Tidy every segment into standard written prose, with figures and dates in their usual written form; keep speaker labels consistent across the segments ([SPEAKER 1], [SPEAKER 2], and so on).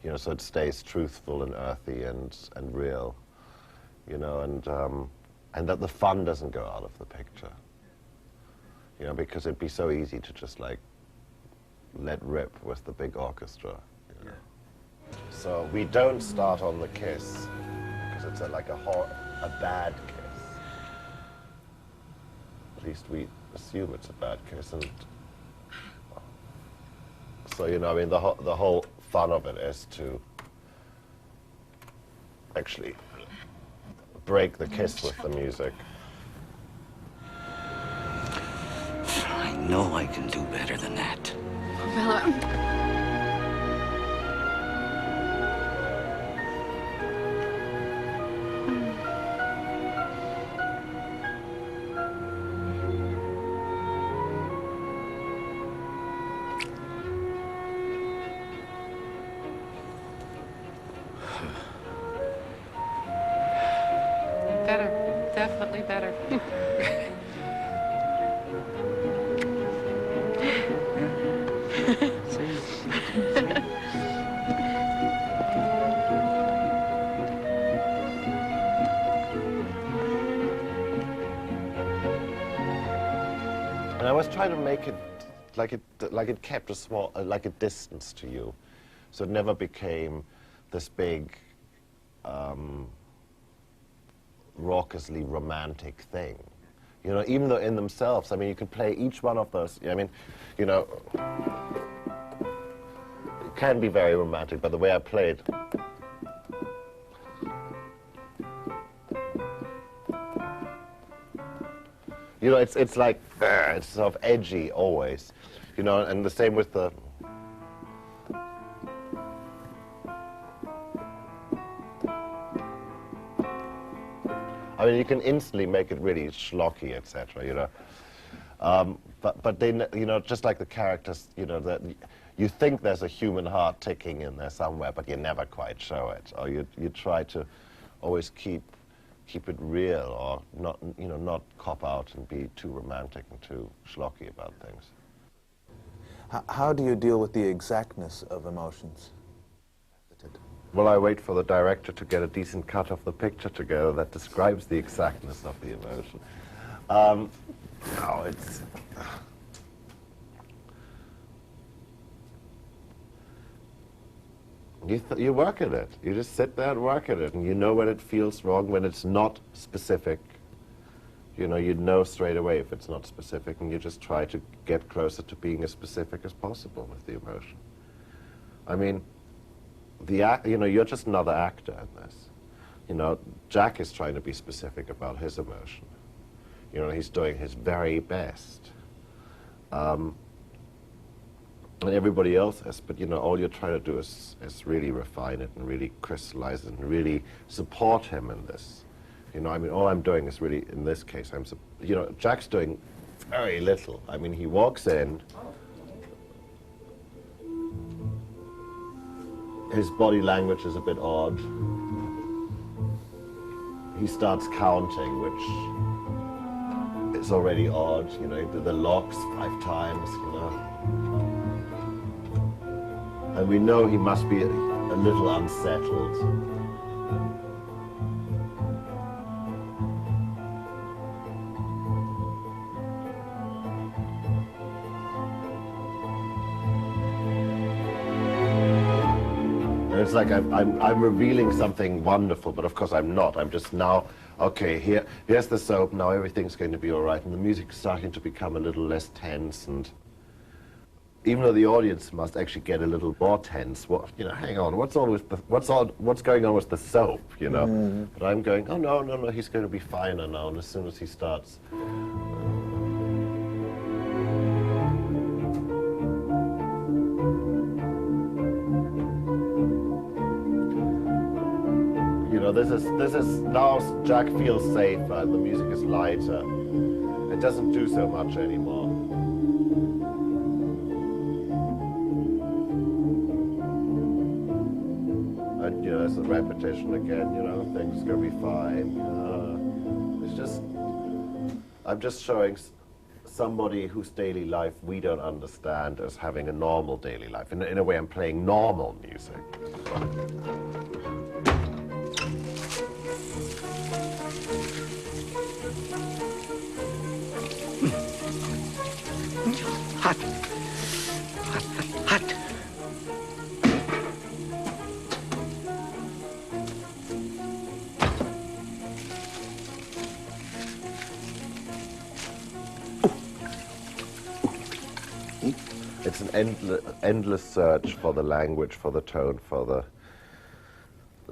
[SPEAKER 1] you know, so it stays truthful and earthy and real, you know, and that the fun doesn't go out of the picture, you know, because it'd be so easy to just like let rip with the big orchestra, you know. Yeah. So we don't start on the kiss because it's like a bad kiss. At least we assume it's a bad kiss, and so, you know, I mean, the whole fun of it is to actually break the kiss with the music.
[SPEAKER 2] I know I can do better than that.
[SPEAKER 3] Well, better, definitely better.
[SPEAKER 1] And I was trying to make it like it kept a small, like a distance to you, so it never became this big, raucously romantic thing. You know, even though in themselves, I mean, you could play each one of those. I mean, you know, it can be very romantic, but the way I played. You know, it's like, it's sort of edgy always, you know, and the same with the... I mean, you can instantly make it really schlocky, etc., you know. But they, you know, just like the characters, you know, that you think there's a human heart ticking in there somewhere, but you never quite show it. Or you try to always keep it real, or not, you know, not cop out and be too romantic and too schlocky about things.
[SPEAKER 4] How do you deal with the exactness of emotions?
[SPEAKER 1] Well, I wait for the director to get a decent cut of the picture together that describes the exactness of the emotion. No, it's... You work at it. You just sit there and work at it, and you know when it feels wrong, when it's not specific. You know straight away if it's not specific, and you just try to get closer to being as specific as possible with the emotion. I mean, you know, you're just another actor in this. You know, Jack is trying to be specific about his emotion. You know, he's doing his very best. And everybody else is, but you know, all you're trying to do is really refine it and really crystallize it and really support him in this. You know, I mean, all I'm doing is really, in this case, you know, Jack's doing very little. I mean, he walks in, his body language is a bit odd. He starts counting, which is already odd. You know, he did the locks 5 times, you know. And we know he must be a little unsettled. And it's like I'm revealing something wonderful, but of course I'm not. I'm just now, okay, here's the soap, now everything's going to be all right, and the music's starting to become a little less tense, and even though the audience must actually get a little more tense, you know, hang on, what's going on with the soap, you know? Mm. But I'm going, oh no, he's going to be finer now, and as soon as he starts. You know, this is now Jack feels safer, the music is lighter. It doesn't do so much anymore. And, you know, there's a repetition again, you know, things are gonna be fine. It's just, I'm just showing somebody whose daily life we don't understand as having a normal daily life. In a way, I'm playing normal music.
[SPEAKER 2] Hot. Hot, hot, hot.
[SPEAKER 1] It's an endless search for the language, for the tone, for the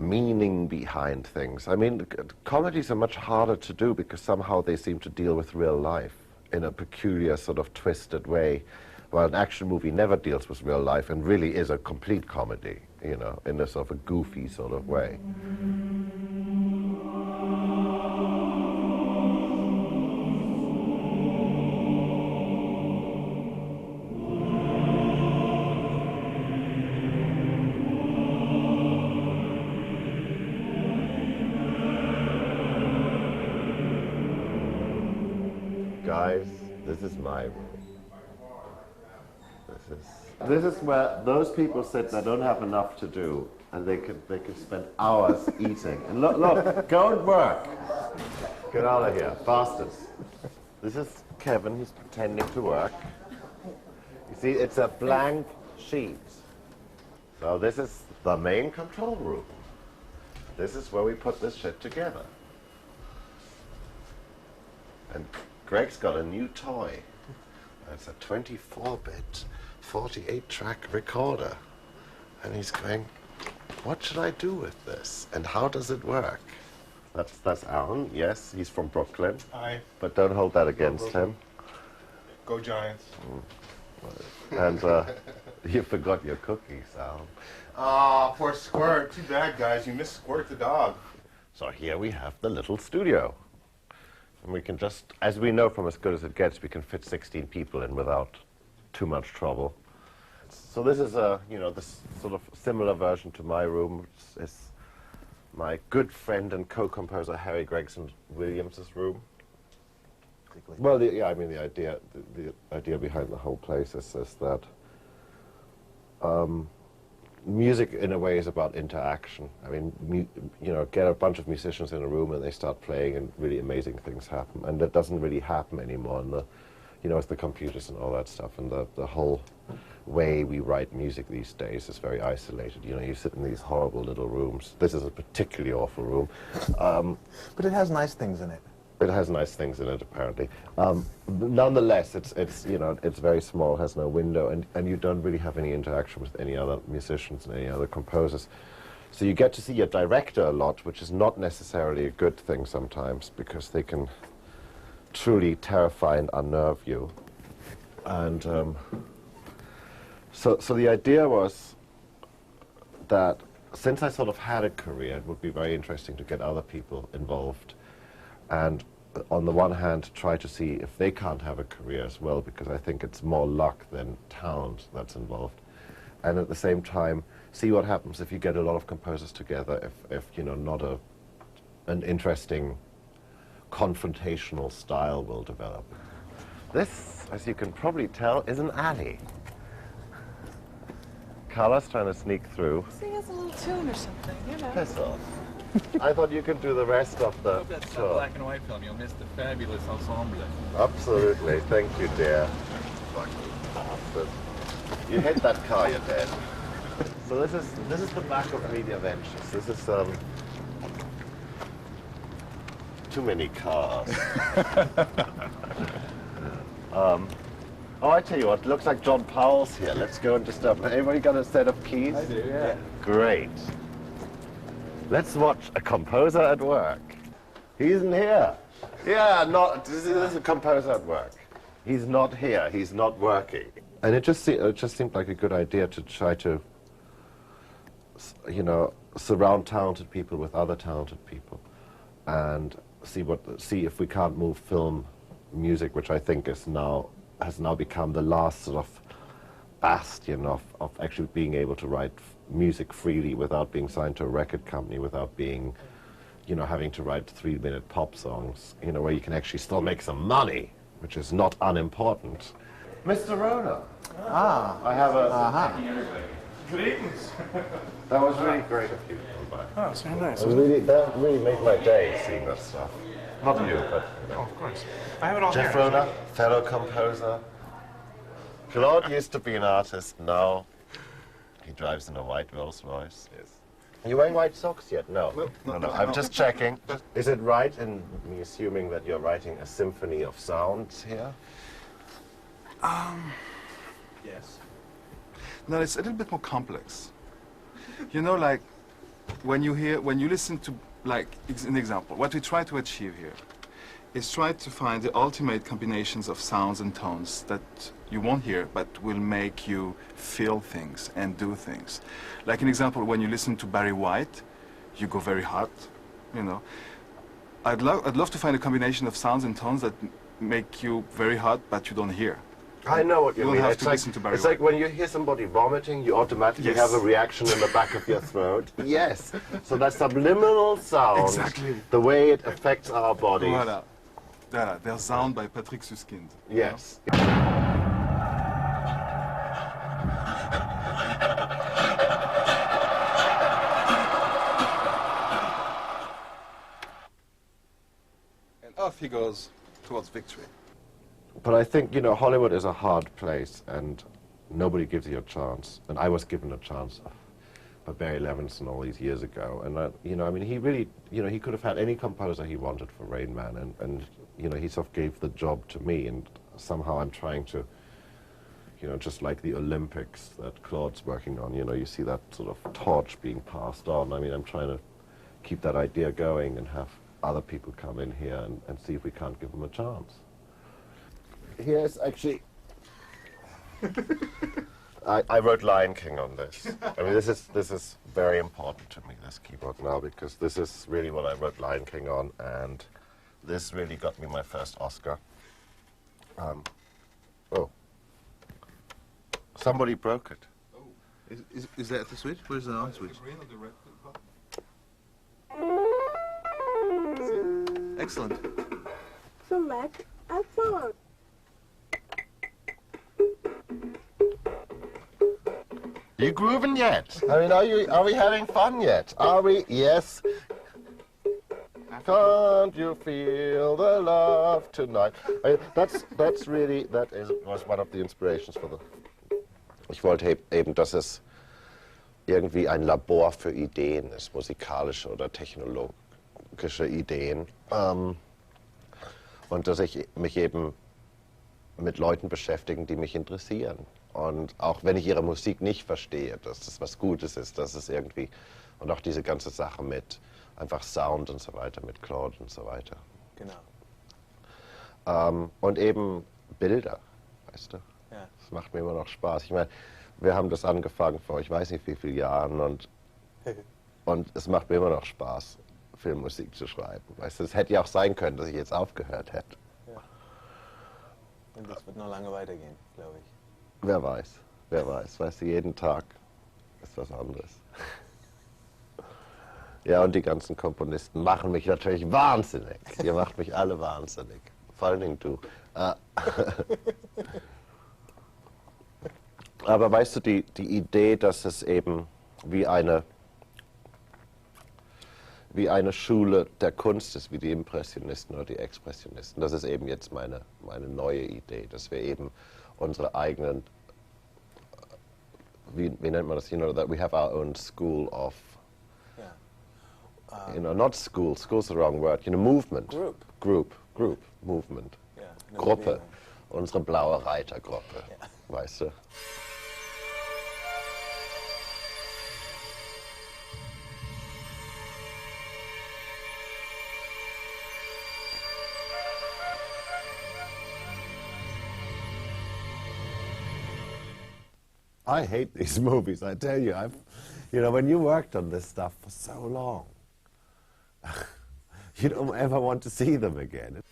[SPEAKER 1] meaning behind things. I mean, comedies are much harder to do because somehow they seem to deal with real life in a peculiar sort of twisted way, while an action movie never deals with real life and really is a complete comedy, you know, in a sort of a goofy sort of way. Guys, this is my room. This is where those people sit that don't have enough to do, and they could spend hours eating. And look, go and work. Get out of here, bastards. This is Kevin. He's pretending to work. You see, it's a blank sheet. So this is the main control room. This is where we put this shit together. And Greg's got a new toy. It's a 24-bit, 48-track recorder. And he's going, what should I do with this? And how does it work? That's Alan. Yes, he's from Brooklyn.
[SPEAKER 5] Hi.
[SPEAKER 1] But don't hold that against him.
[SPEAKER 5] Go Giants.
[SPEAKER 1] And you forgot your cookies, Alan.
[SPEAKER 5] Ah, poor Squirt. Too bad, guys. You missed Squirt the dog.
[SPEAKER 1] So here we have the little studio. And we can just, as we know from As Good As It Gets, we can fit 16 people in without too much trouble. So this is this sort of similar version to my room. It's my good friend and co-composer Harry Gregson Williams's room. Well, the idea behind the whole place is that music, in a way, is about interaction. I mean, get a bunch of musicians in a room and they start playing, and really amazing things happen. And that doesn't really happen anymore in the, it's the computers and all that stuff. And the whole way we write music these days is very isolated. You sit in these horrible little rooms. This is a particularly awful room.
[SPEAKER 4] But it has nice things in it.
[SPEAKER 1] It has nice things in it, apparently. Nonetheless, it's very small, has no window, and you don't really have any interaction with any other musicians and any other composers. So you get to see your director a lot, which is not necessarily a good thing sometimes, because they can truly terrify and unnerve you. And so the idea was that since I sort of had a career, it would be very interesting to get other people involved. And on the one hand, try to see if they can't have a career as well, because I think it's more luck than talent that's involved. And at the same time, see what happens if you get a lot of composers together, if not an interesting confrontational style will develop. This, as you can probably tell, is an alley. Carla's trying to sneak through.
[SPEAKER 3] Sing us a little tune or something,
[SPEAKER 1] Piss off. I thought you could do the rest of the
[SPEAKER 6] Hope that's
[SPEAKER 1] tour.
[SPEAKER 6] a black and white film. You'll miss the fabulous ensemble.
[SPEAKER 1] Absolutely. Thank you, dear. Fucking bastard. You hit that car, you're dead. So this is the back of Media Ventures. This is too many cars. Oh, I tell you what, it looks like John Powell's here. Let's go and disturb. Everybody got a set of keys?
[SPEAKER 5] I do, yeah.
[SPEAKER 1] Great. Let's watch a composer at work. He isn't here. Yeah, this is a composer at work. He's not here. He's not working. And it just seemed like a good idea to try to, surround talented people with other talented people, and see if we can't move film music, which I think has now become the last sort of bastion of actually being able to write music freely without being signed to a record company, without being, having to write 3-minute pop songs, where you can actually still make some money, which is not unimportant. Mr. Roller. I have a...
[SPEAKER 5] Greetings.
[SPEAKER 1] That was really great of you.
[SPEAKER 5] Oh, it's very nice.
[SPEAKER 1] That really made my day, seeing that stuff. Not you, but you know.
[SPEAKER 5] Of course. I have it all
[SPEAKER 1] Jeff
[SPEAKER 5] here.
[SPEAKER 1] Roller, fellow composer. Claude used to be an artist. Now he drives in a white Rolls Royce.
[SPEAKER 5] Yes.
[SPEAKER 1] Are you wearing white socks yet? No. No. I'm just checking. Is it right in me assuming that you're writing a symphony of sounds here?
[SPEAKER 7] Yes. No, it's a little bit more complex. You know, like when you listen to, like, an example, what we try to achieve here is try to find the ultimate combinations of sounds and tones that you won't hear, but will make you feel things and do things. Like an example, when you listen to Barry White, you go very hot, you know. I'd love to find a combination of sounds and tones that make you very hot, but you don't hear.
[SPEAKER 1] I know what you
[SPEAKER 7] don't
[SPEAKER 1] mean.
[SPEAKER 7] have
[SPEAKER 1] It's
[SPEAKER 7] to listen to Barry
[SPEAKER 1] it's
[SPEAKER 7] White.
[SPEAKER 1] like when you hear somebody vomiting, you automatically
[SPEAKER 7] Yes.
[SPEAKER 1] have a reaction in the back of your throat. Yes. So that subliminal sound,
[SPEAKER 7] Exactly.
[SPEAKER 1] the way it affects our bodies.
[SPEAKER 7] Voilà. Voilà. They're sound by Patrick Suskind. you know?
[SPEAKER 1] Yes.
[SPEAKER 7] And off he goes towards victory.
[SPEAKER 1] But I think, you know, Hollywood is a hard place, and nobody gives you a chance. And I was given a chance by Barry Levinson all these years ago. And, you know, I mean, he really, you know, he could have had any composer he wanted for Rain Man. And you know, he sort of gave the job to me. And somehow I'm trying to, you know, just like the Olympics that Claude's working on, you know, you see that sort of torch being passed on. I mean, I'm trying to keep that idea going and have other people come in here and see if we can't give them a chance. Here's actually, I wrote Lion King on this. I mean, this is very important to me, this keyboard now, because this is really what I wrote Lion King on, and this really got me my first Oscar. Oh, somebody broke it.
[SPEAKER 4] Is that the switch? Where's the on switch?
[SPEAKER 6] green or the red button?
[SPEAKER 4] Excellent.
[SPEAKER 8] Select a song.
[SPEAKER 1] You grooving yet? I mean, are we having fun yet? Are we? Yes. Can't you feel the love tonight? I mean, was one of the inspirations for the. Ich wollte eben, dass es irgendwie ein Labor für Ideen ist, musikalische oder technologische Ideen. Und dass ich mich eben mit Leuten beschäftigen, die mich interessieren. Und auch wenn ich ihre Musik nicht verstehe, dass das was Gutes ist, dass es irgendwie, und auch diese ganze Sache mit einfach Sound und so weiter, mit Claude und so weiter.
[SPEAKER 4] Genau.
[SPEAKER 1] Und eben Bilder, weißt du?
[SPEAKER 4] Ja.
[SPEAKER 1] Das macht mir immer noch Spaß. Ich meine, wir haben das angefangen vor ich weiß nicht wie vielen Jahren und es macht mir immer noch Spaß, Filmmusik zu schreiben. Weißt du, es hätte ja auch sein können, dass ich jetzt aufgehört hätte.
[SPEAKER 4] Ja. Und das wird noch lange weitergehen, glaube ich.
[SPEAKER 1] Wer weiß, weißt du, jeden Tag ist was anderes. Ja, und die ganzen Komponisten machen mich natürlich wahnsinnig. Ihr macht mich alle wahnsinnig. Vor allen Dingen du. Aber weißt du, die Idee, dass es eben wie eine Schule der Kunst ist, wie die Impressionisten oder die Expressionisten, das ist eben jetzt meine neue Idee, dass wir eben unsere eigenen, wie nennt man das, you know, that we have our own school of, you know, not school's the wrong word, you know, movement. Group, movement.
[SPEAKER 4] Ja, eine
[SPEAKER 1] Gruppe,
[SPEAKER 4] Bewegung.
[SPEAKER 1] unsere blaue Reitergruppe, weißt du. I hate these movies, I tell you. You know, when you worked on this stuff for so long, you don't ever want to see them again.